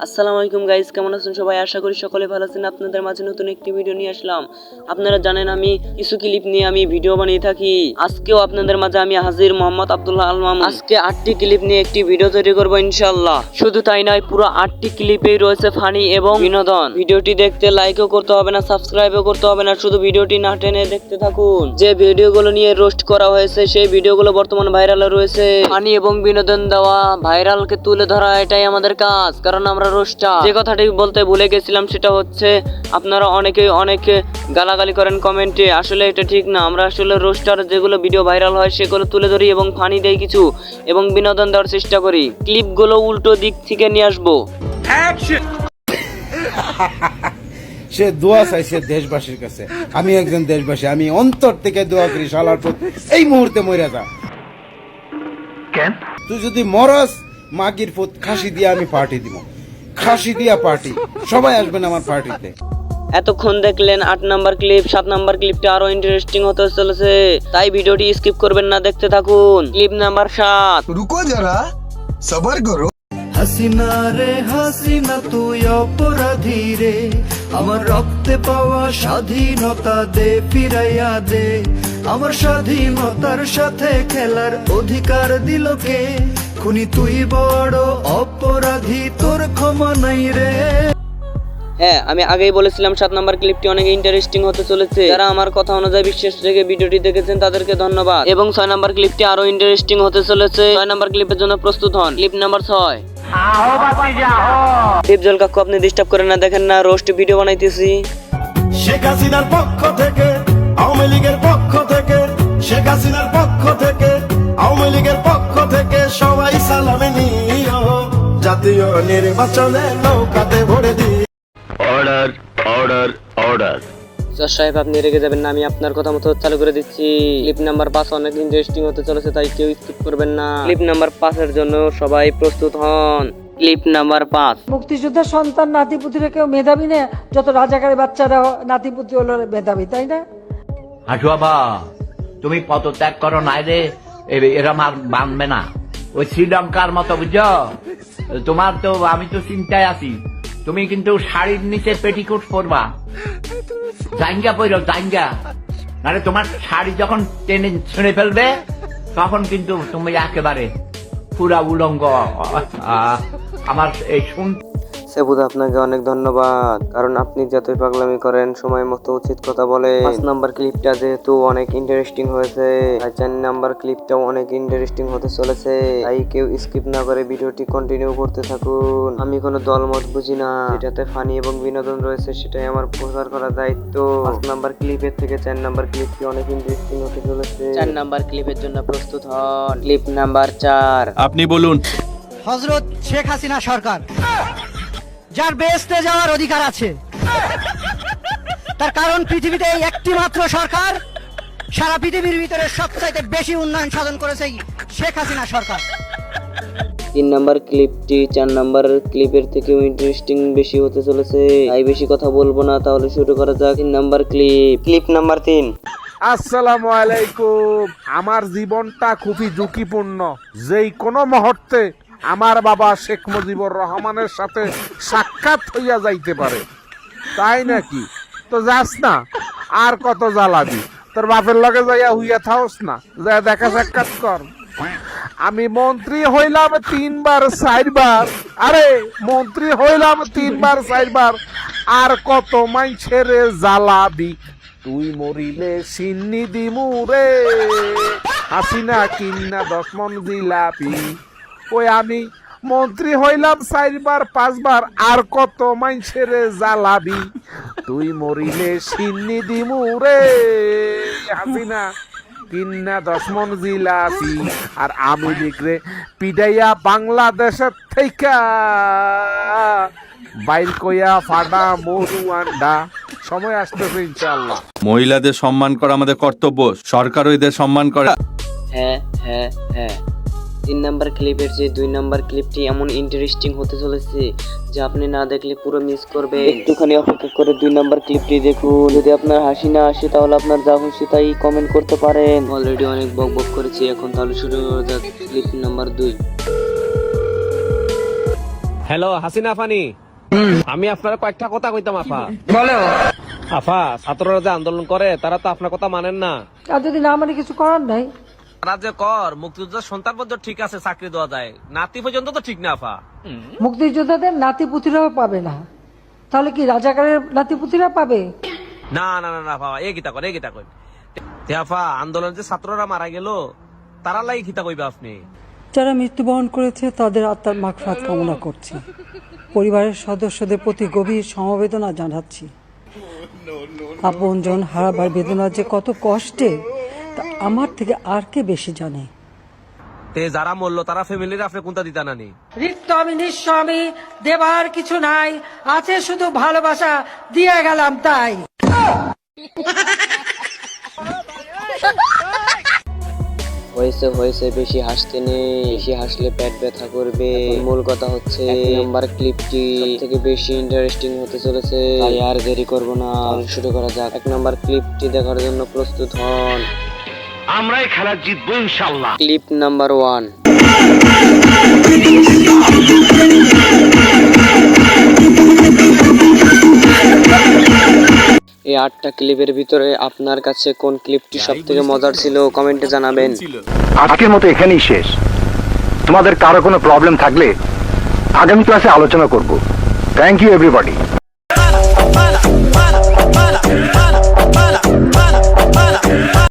আসসালামু আলাইকুম গাইস, কেমন আছেন সবাই? আশা করি সকলে ভালো আছেন। আপনাদের মাঝে নতুন একটি ভিডিও নিয়ে আসলাম। আপনারা জানেন আমি কিছু ক্লিপ নিয়ে আমি ভিডিও বানিয়ে থাকি। আজকেও আপনাদের মাঝে আমি হাজির, মোহাম্মদ আব্দুল্লাহ আল মামুন। আজকে 8টি ক্লিপ নিয়ে একটি ভিডিও তৈরি করব ইনশাআল্লাহ। শুধু তাই নয়, পুরো 8টি ক্লিপেই রয়েছে ফানি এবং বিনোদন। ভিডিওটি দেখতে লাইকও করতে হবে না, সাবস্ক্রাইবও করতে হবে না, শুধু ভিডিওটি না টেনে দেখতে থাকুন। যে ভিডিওগুলো নিয়ে রোস্ট করা হয়েছে সেই ভিডিওগুলো বর্তমান ভাইরালে রয়েছে। ফানি এবং বিনোদন দেওয়া, ভাইরালকে তুলে ধরা, এটাই আমাদের কাজ। কারণ আমরা রোস্টার। যে কথাটি বলতে ভুলে গেছিলাম সেটা হচ্ছে, আপনারা অনেকে গালাগালি করেন কমেন্টে, আসলে এটা ঠিক না। আমরা আসলে রোস্টার, যেগুলো ভিডিও ভাইরাল হয় সেগুলো তুলে ধরি এবং ফানি দেই কিছু, এবং বিনোদন দেওয়ার চেষ্টা করি। ক্লিপগুলো উল্টো দিক থেকে নিয়ে আসবো। সে দোয়া চাইছে দেশবাসীর কাছে। আমি একজন দেশবাসী, আমি অন্তর থেকে দোয়া করি শালার পুত এই মুহূর্তে মরে যা। কেন? তুই যদি মরস, মাগির পুত খাসি দিয়ে আমি পার্টি দিব, খাসি দিয়া পার্টি, সবাই আসবেন আমার পার্টিতে। এতক্ষণ দেখলেন 8 নাম্বার ক্লিপ। 7 নাম্বার ক্লিপটা আরো ইন্টারেস্টিং হতে চলেছে, তাই ভিডিওটি স্কিপ করবেন না, দেখতে থাকুন। Clip number 7। रुको जरा सबर करो। হাসিনা রে হাসিনা, তুই অপরাধী রে, আমার রক্তে পাওয়া স্বাধীনতা দে, ফিরাইয়া দে। আমার স্বাধীনতার সাথে খেলার অধিকার দিল কে? খুনি তুই বড় অপরাধী, তোর ক্ষমা নাই রে। হ্যাঁ, আমি আগেই বলেছিলাম 7 নাম্বার ক্লিপটি অনেক ইন্টারেস্টিং হতে চলেছে। যারা আমার কথা অনুযায়ী বিশ্বাস রেখে ভিডিওটি দেখেছেন তাদেরকে ধন্যবাদ। এবং 6 নাম্বার ক্লিপটি আরো ইন্টারেস্টিং হতে চলেছে। 6 নাম্বার ক্লিপের জন্য প্রস্তুত হন। Clip number 6। টিপজল কাকু, আপনি ডিস্টার্ব করেন না, দেখেন না রোস্ট ভিডিও বানাইতেছি। শেখ হাসিনার পক্ষ থেকে, আওয়ামী লীগের পক্ষ থেকে, শেখ হাসিনার পক্ষ থেকে, আওয়ামী লীগের পক্ষ থেকে সবাই সালামে নিও, জাতীয় নির্বাচনে নৌকাতে ভরে দিই। Order order order. স্যার সাহেব, আপনি রেগে যাবেন না, আমি আপনার কথা মতো চালু করে দিচ্ছি। ক্লিপ নাম্বার 5 অনেক ইন্টারেস্টিং হতে চলেছে, তাই কেউ স্কিপ করবেন না। ক্লিপ নাম্বার 5 এর জন্য সবাই প্রস্তুত হন। Clip number 5। মুক্তিযোদ্ধার সন্তান নাতিপুতিরা কেউ মেধাবী না, যত রাজাকারের বাচ্চারা নাতিপুতি হলো মেধাবী, তাই না? হাঁটু বাবা, তুমি পদত্যাগ করো নাই রে, এরা মানবে না। ওই শ্রীলঙ্কার মতো, বুঝছো? তোমার তো, আমি তো চিন্তায় আছি। তুমি কিন্তু শাড়ির নিচে পেটিকোট পরবা, জাঙ্গা পরো, জাঙ্গা। নাহলে তোমার শাড়ি যখন টেনে ছিঁড়ে ফেলবে তখন কিন্তু তুমি একেবারে পুরা উলঙ্গ। আমার এই সেবুদ, আপনাকে অনেক ধন্যবাদ, কারণ আপনি যতই পাগলামি করেন সময় মতো উচিত কথা বলে। 5 নাম্বার ক্লিপটা যেহেতু অনেক ইন্টারেস্টিং হয়েছে, তাই 4 নাম্বার ক্লিপটাও অনেক ইন্টারেস্টিং হতে চলেছে, তাই কেউ স্কিপ না করে ভিডিওটি কন্টিনিউ করতে থাকুন। আমি কোনো দলমত বুঝি না, যেটাতে ফানি এবং বিনোদন রয়েছে সেটাই আমার প্রচার করার দায়িত্ব। 5 নাম্বার ক্লিপের থেকে 4 নাম্বার ক্লিপটি অনেক ইন্টারেস্টিং হতে চলেছে। 4 নাম্বার ক্লিপের জন্য প্রস্তুত হন। Clip number 4। আপনি বলুন। হযরত শেখ হাসিনা সরকার, যার বেহেশতে যাওয়ার অধিকার আছে, তার কারণ পৃথিবীতে এই একটি মাত্র সরকার সারা পৃথিবীর ভিতরে সবচাইতে বেশি উন্নয়ন সাধন করেছে শেখ হাসিনা সরকার। 3 নাম্বার ক্লিপটি 4 নাম্বার ক্লিপের থেকেও ইন্টারেস্টিং বেশি হতে চলেছে, তাই বেশি কথা বলবো না, তাহলে শুরু করা যাক। 3 নাম্বার ক্লিপ নাম্বার 3। আসসালামু আলাইকুম। আমার জীবনটা খুবই ঝুঁকিপূর্ণ, যেই কোনো মুহূর্তে আমার বাবা শেখ মুজিবুর রহমানের সাথে সাক্ষাৎ হইয়া যাইতে পারে। তাই নাকি? তো যাস না, আর কত জ্বালাবি? তোর বাপের লগে যাইয়া হইয়া থাকস না, যা দেখা সাক্ষাৎ কর। আমি মন্ত্রী হইলাম 3 বার 4 বার, আরে মন্ত্রী হইলাম 3 বার 4 বার, আর কত মাইছের জ্বালাবি? তুই মরিলে সিন্নি দিমু রে, হাসিনা কিন্না 10 মন জিলাপি। ওই আমি মন্ত্রী হইলাম 4 বার 5 বার, আর কত মাইছের জ্বালাবি? তুই মরিলে সিন্নি দিমু রে, হাসিনা কিন্না 10 মন জিলাপি। আর আমি লিখরে পিডাইয়া বাংলাদেশের থেকে বাইর কইয়া ফাডা মরু আন্ডা। সময় আসতেছে ইনশাআল্লাহ। মহিলাদের সম্মান করা আমাদের কর্তব্য, সরকারও এদের সম্মান করে। হ্যাঁ হ্যাঁ হ্যাঁ। 3 নাম্বার ক্লিপের যে 2 নাম্বার ক্লিপটি এমন ইন্টারেস্টিং হতে চলেছে যে আপনি না দেখলে পুরো মিস করবে। একটুখানি অপেক্ষা করে 2 নাম্বার ক্লিপটি দেখুন। যদি আপনার হাসি না আসে তাহলে আপনার যা খুশি তাই কমেন্ট করতে পারেন। অলরেডি অনেক বকবক করেছি, এখন তাহলে শুরু করা যাক clip number 2। Hello Hasina funny, আমি আপনার কয়েকটা কথা কইতাম আফা। বলো। আফা, ছাত্ররা যে আন্দোলন করে তারা তো আপনার কথা মানেন না। আর যদি না মানে কিছু করার নাই। তারা যে কর মুক্তিযোদ্ধার সন্তান পর্যন্ত ঠিক আছে, চাকরি দেওয়া যায়, নাতি পর্যন্ত তো ঠিক না আফা। মুক্তিযোদ্ধাদের নাতিপুতিরাও পাবে না, তাহলে কি রাজাকারের নাতিপুতিরা পাবে? না না না না বাবা, এ গীতা কর, এ গীতা কর। তে আফা, আন্দোলন যে ছাত্ররা মারা গেল তারা লাই গীতা কইবা আপনি? যারা মৃত্যুবরণ করেছে তাদের আত্মার মাগফিরাত কামনা করছি, পরিবারের সদস্যদের প্রতি গভীর সমবেদনা জানাচ্ছি। আপনজন হারাবার বেদনা যে কত কষ্টে তা আমার থেকে আর কে বেশি জানে। তে যারা মরলো তারা ফ্যামিলির আপনি কোনটা দিতা নানি? রিক্ত আমি নিঃস্ব, আমি দেবার কিছু নাই, আছে শুধু ভালোবাসা, দিয়ে গেলাম তাই। হয়েছে হয়েছে, বেশি হাসতে নেই, বেশি হাসলে পেট ব্যথা করবে। মূল কথা হচ্ছে 1 নাম্বার ক্লিপটি থেকে বেশি ইন্টারেস্টিং হতে চলেছে, তাই আর দেরি করব না, শুরু করা যাক। 1 নাম্বার ক্লিপটি দেখার জন্য প্রস্তুত হন। আমরাই খেলা জিতবো ইনশাল্লাহ। Clip number 1। এই 8টা ক্লিপের ভিতরে আপনার কাছে কোন ক্লিপটি সব থেকে মজার ছিল কমেন্টে জানাবেন। আজকের মতো এখানেই শেষ। তোমাদের কারো কোনো প্রবলেম থাকলে আগামী ক্লাসে আলোচনা করব। Thank you everybody.